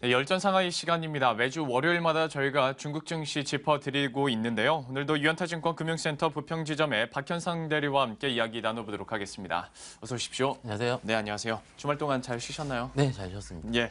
네, 열전 상하이 시간입니다. 매주 월요일마다 저희가 중국 증시 짚어드리고 있는데요. 오늘도 유연타증권 금융센터 부평지점의 박현상 대리와 함께 이야기 나눠보도록 하겠습니다. 어서 오십시오. 안녕하세요. 네, 안녕하세요. 주말 동안 잘 쉬셨나요? 네, 잘 쉬었습니다. 예.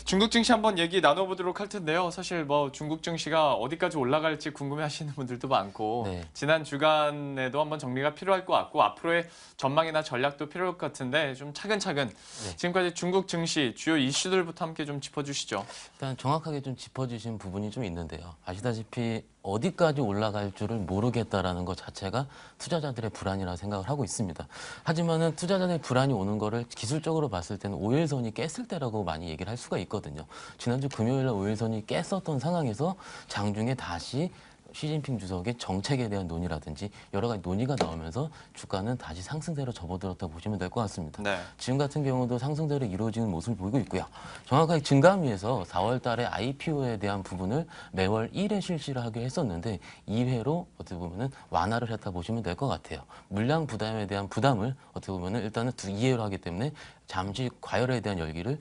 중국 증시 한번 얘기 나눠보도록 할 텐데요. 사실 뭐 중국 증시가 어디까지 올라갈지 궁금해하시는 분들도 많고 네. 지난 주간에도 한번 정리가 필요할 것 같고 앞으로의 전망이나 전략도 필요할 것 같은데 좀 차근차근 지금까지 중국 증시 주요 이슈들부터 함께 좀 짚어주시죠. 일단 정확하게 좀 짚어주신 부분이 좀 있는데요. 아시다시피 어디까지 올라갈 줄을 모르겠다라는 것 자체가 투자자들의 불안이라고 생각을 하고 있습니다. 하지만은 투자자들의 불안이 오는 거를 기술적으로 봤을 때는 5일선이 깼을 때라고 많이 얘기를 할 수가 있거든요. 지난주 금요일 날 5일선이 깼었던 상황에서 장중에 다시 시진핑 주석의 정책에 대한 논의라든지 여러 가지 논의가 나오면서 주가는 다시 상승세로 접어들었다고 보시면 될 것 같습니다. 네. 지금 같은 경우도 상승세로 이루어지는 모습을 보이고 있고요. 정확하게 증감위에서 4월 달에 IPO에 대한 부분을 매월 1회 실시를 하게 했었는데 2회로 어떻게 보면은 완화를 했다 보시면 될 것 같아요. 물량 부담에 대한 부담을 어떻게 보면은 일단은 2회로 하기 때문에 잠시 과열에 대한 열기를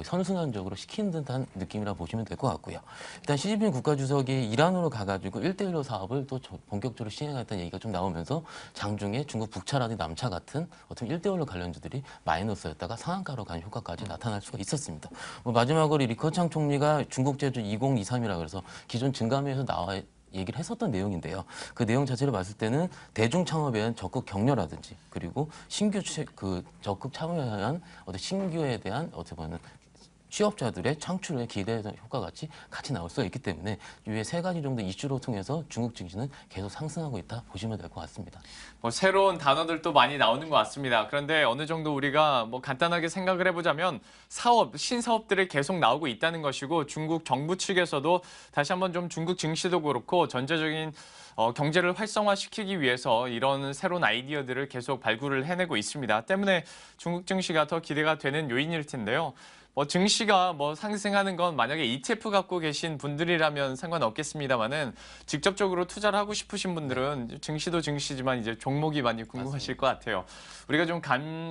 선순환적으로 시키는 듯한 느낌이라 보시면 될 것 같고요. 일단 시진핑 국가주석이 이란으로 가가지고 1대1로 사업을 또 본격적으로 시행하겠다는 얘기가 좀 나오면서 장중에 중국 북차라든지 남차 같은 어떤 1대1로 관련주들이 마이너스였다가 상한가로 가는 효과까지 나타날 수가 있었습니다. 마지막으로 리커창 총리가 중국 제조 2023이라고 해서 기존 증감회에서 나와 얘기를 했었던 내용인데요. 그 내용 자체를 봤을 때는 대중 창업에 대한 적극 격려라든지 그리고 신규 적극 참여에 대한 어떤 신규에 대한 어떻게 보면 취업자들의 창출에 기대하는 효과 같이 나올 수가 있기 때문에 이외 세 가지 정도 이슈로 통해서 중국 증시는 계속 상승하고 있다 보시면 될 것 같습니다. 뭐 새로운 단어들도 많이 나오는 것 같습니다. 그런데 어느 정도 우리가 뭐 간단하게 생각을 해보자면 신사업들이 계속 나오고 있다는 것이고 중국 정부 측에서도 다시 한번 좀 중국 증시도 그렇고 전체적인 경제를 활성화시키기 위해서 이런 새로운 아이디어들을 계속 발굴을 해내고 있습니다. 때문에 중국 증시가 더 기대가 되는 요인일 텐데요. 뭐 증시가 뭐 상승하는 건 만약에 ETF 갖고 계신 분들이라면 상관없겠습니다만은 직접적으로 투자를 하고 싶으신 분들은 증시도 증시지만 이제 종목이 많이 궁금하실 것 같아요. 우리가 좀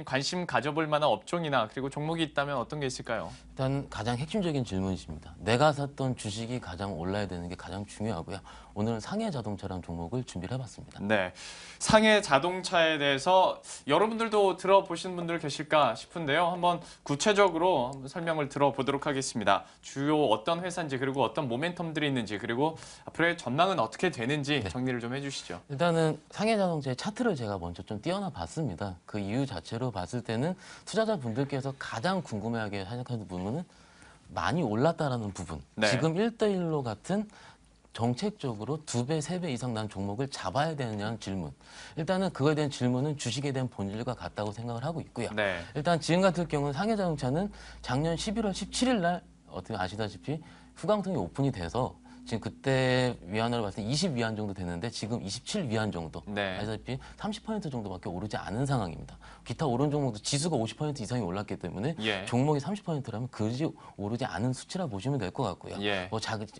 관심 가져볼 만한 업종이나 그리고 종목이 있다면 어떤 게 있을까요? 일단 가장 핵심적인 질문이십니다. 내가 샀던 주식이 가장 올라야 되는 게 가장 중요하고요. 오늘은 상해 자동차라는 종목을 준비를 해봤습니다. 네, 상해 자동차에 대해서 여러분들도 들어보신 분들 계실까 싶은데요. 한번 구체적으로 한번 설명을 들어보도록 하겠습니다. 주요 어떤 회사인지 그리고 어떤 모멘텀들이 있는지 그리고 앞으로의 전망은 어떻게 되는지 정리를 좀 해주시죠. 일단은 상해 자동차의 차트를 제가 먼저 좀 띄워놔 봤습니다. 그 이유 자체로 봤을 때는 투자자분들께서 가장 궁금해하게 생각하는 부분은 많이 올랐다라는 부분. 네. 지금 1대1로 같은 정책적으로 2배, 3배 이상 난 종목을 잡아야 되느냐는 질문. 일단은 그거에 대한 질문은 주식에 대한 본질과 같다고 생각을 하고 있고요. 네. 일단 지금 같은 경우는 상해자동차는 작년 11월 17일 날 어떻게 아시다시피 후광통이 오픈이 돼서 지금 그때 위안으로 봤을 때 20위안 정도 되는데 지금 27위안 정도. 네. 아시다시피 30% 정도밖에 오르지 않은 상황입니다. 기타 오른 종목도 지수가 50% 이상이 올랐기 때문에 예. 종목이 30%라면 그지 오르지 않은 수치라 보시면 될 것 같고요. 예.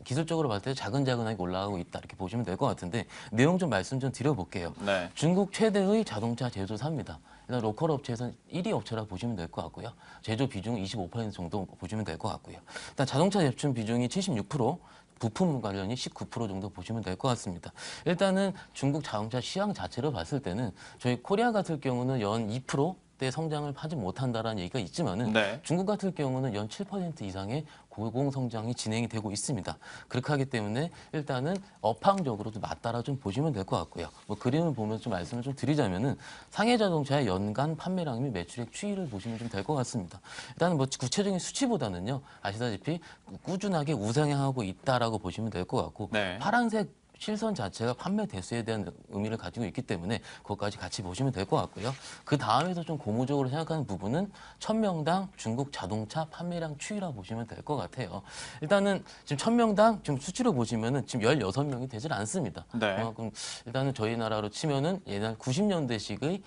기술적으로 봤을 때 자근자근하게 올라가고 있다 이렇게 보시면 될 것 같은데 내용 좀 말씀 좀 드려볼게요. 네. 중국 최대의 자동차 제조사입니다. 일단 로컬 업체에서는 1위 업체라 보시면 될 것 같고요. 제조 비중은 25% 정도 보시면 될 것 같고요. 일단 자동차 제품 비중이 76%, 부품 관련이 19% 정도 보시면 될 것 같습니다. 일단은 중국 자동차 시장 자체로 봤을 때는 저희 코리아 같은 경우는 연 2%대 성장을 하지 못한다라는 얘기가 있지만은 네. 중국 같은 경우는 연 7% 이상의 고공 성장이 진행이 되고 있습니다. 그렇게 하기 때문에 일단은 업황적으로도 맞따라 좀 보시면 될 것 같고요. 뭐 그림을 보면 좀 말씀을 좀 드리자면은 상해 자동차의 연간 판매량 및 매출액 추이를 보시면 좀 될 것 같습니다. 일단은 뭐 구체적인 수치보다는요. 아시다시피 꾸준하게 우상향하고 있다라고 보시면 될 것 같고 네. 파란색 실선 자체가 판매 대수에 대한 의미를 가지고 있기 때문에 그것까지 같이 보시면 될 것 같고요. 그 다음에서 좀 고무적으로 생각하는 부분은 1000명당 중국 자동차 판매량 추이라 보시면 될 것 같아요. 일단은 지금 1000명당 지금 수치로 보시면은 지금 16명이 되질 않습니다. 네. 그만큼 일단은 저희 나라로 치면은 옛날 90년대식의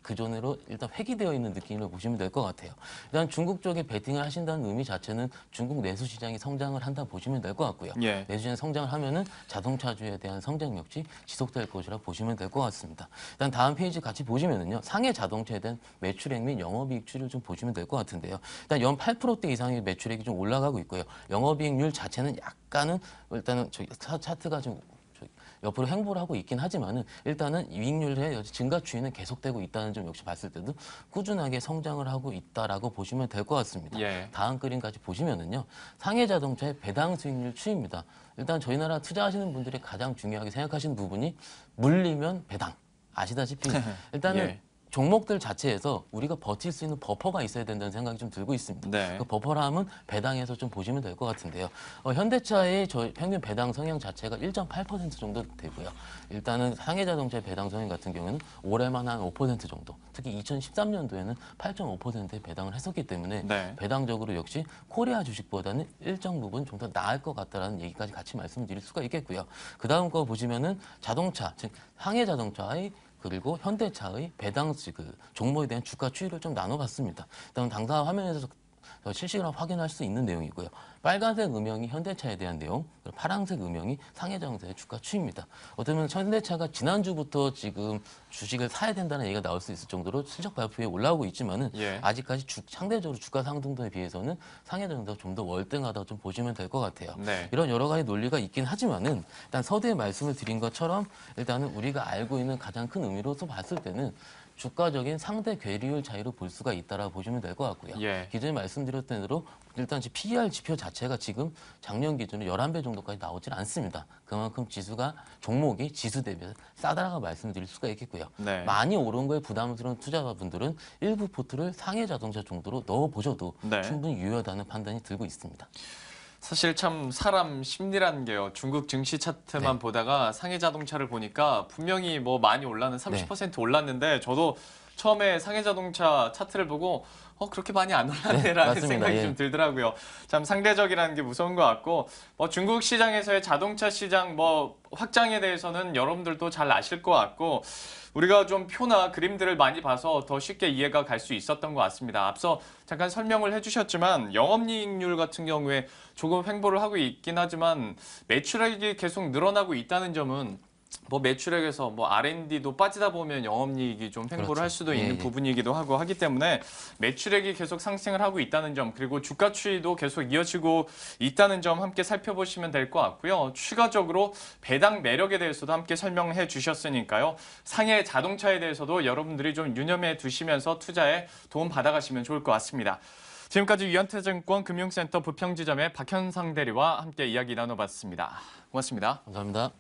그전으로 일단 회귀되어 있는 느낌을 보시면 될 것 같아요. 일단 중국 쪽에 베팅을 하신다는 의미 자체는 중국 내수 시장이 성장을 한다 보시면 될 것 같고요. 예. 내수 시장이 성장을 하면은 자동차주에 대한 성장 역시 지속될 것이라 보시면 될 것 같습니다. 일단 다음 페이지 같이 보시면은요. 상해 자동차에 대한 매출액 및 영업이익 추이를 좀 보시면 될 것 같은데요. 일단 연 8%대 이상의 매출액이 좀 올라가고 있고요. 영업이익률 자체는 약간은 일단은 저기 차트가 좀 옆으로 횡보를 하고 있긴 하지만은 일단은 이익률의 증가 추이는 계속되고 있다는 점 역시 봤을 때도 꾸준하게 성장을 하고 있다라고 보시면 될 것 같습니다. 예. 다음 그림까지 보시면은요. 상해 자동차의 배당 수익률 추이입니다. 일단 저희 나라 투자하시는 분들이 가장 중요하게 생각하시는 부분이 물리면 배당. 아시다시피 일단은 예. 종목들 자체에서 우리가 버틸 수 있는 버퍼가 있어야 된다는 생각이 좀 들고 있습니다. 네. 그 버퍼라면 배당에서 좀 보시면 될 것 같은데요. 현대차의 평균 배당 성향 자체가 1.8% 정도 되고요. 일단은 상해 자동차의 배당 성향 같은 경우는 올해만 한 5% 정도, 특히 2013년도에는 8.5%의 배당을 했었기 때문에 네. 배당적으로 역시 코리아 주식보다는 일정 부분 좀 더 나을 것 같다라는 얘기까지 같이 말씀드릴 수가 있겠고요. 그 다음 거 보시면은 자동차, 즉 상해 자동차의 그리고 현대차의 배당 그 종목에 대한 주가 추이를 좀 나눠봤습니다. 일단 당사 화면에서 실시간으로 확인할 수 있는 내용이고요. 빨간색 음영이 현대차에 대한 내용, 그리고 파란색 음영이 상해자동차의 주가 추이입니다. 어쩌면 현대차가 지난주부터 지금 주식을 사야 된다는 얘기가 나올 수 있을 정도로 실적 발표에 올라오고 있지만은 예. 아직까지 상대적으로 주가 상승도에 비해서는 상해자동차가 좀 더 월등하다고 좀 보시면 될 것 같아요. 네. 이런 여러 가지 논리가 있긴 하지만은 일단 서두에 말씀을 드린 것처럼 일단은 우리가 알고 있는 가장 큰 의미로서 봤을 때는 주가적인 상대 괴리율 차이로 볼 수가 있다라고 보시면 될 것 같고요. 예. 기존에 말씀드렸던 대로 일단 PER 지표 자체가 지금 작년 기준으로 11배 정도까지 나오질 않습니다. 그만큼 지수가 종목이 지수 대비해서 싸다라고 말씀드릴 수가 있겠고요. 네. 많이 오른 거에 부담스러운 투자자분들은 일부 포트를 상해 자동차 정도로 넣어보셔도 네. 충분히 유효하다는 판단이 들고 있습니다. 사실 참 사람 심리라는 게요. 중국 증시 차트만 네. 보다가 상해 자동차를 보니까 분명히 뭐 많이 올라는 30% 올랐는데 저도 처음에 상해 자동차 차트를 보고 그렇게 많이 안 올랐네라는 맞습니다. 생각이 예. 좀 들더라고요. 참 상대적이라는 게 무서운 것 같고 중국 시장에서의 자동차 시장 확장에 대해서는 여러분들도 잘 아실 것 같고 우리가 좀 표나 그림들을 많이 봐서 더 쉽게 이해가 갈 수 있었던 것 같습니다. 앞서 잠깐 설명을 해주셨지만 영업이익률 같은 경우에 조금 횡보를 하고 있긴 하지만 매출액이 계속 늘어나고 있다는 점은 매출액에서 R&D도 빠지다 보면 영업이익이 좀 횡보를 그렇죠. 할 수도 예, 있는 예. 부분이기도 하고 하기 때문에 매출액이 계속 상승을 하고 있다는 점 그리고 주가 추이도 계속 이어지고 있다는 점 함께 살펴보시면 될 것 같고요. 추가적으로 배당 매력에 대해서도 함께 설명해 주셨으니까요. 상해 자동차에 대해서도 여러분들이 좀 유념해 두시면서 투자에 도움 받아가시면 좋을 것 같습니다. 지금까지 유한태증권 금융센터 부평지점의 박현상 대리와 함께 이야기 나눠봤습니다. 고맙습니다. 감사합니다.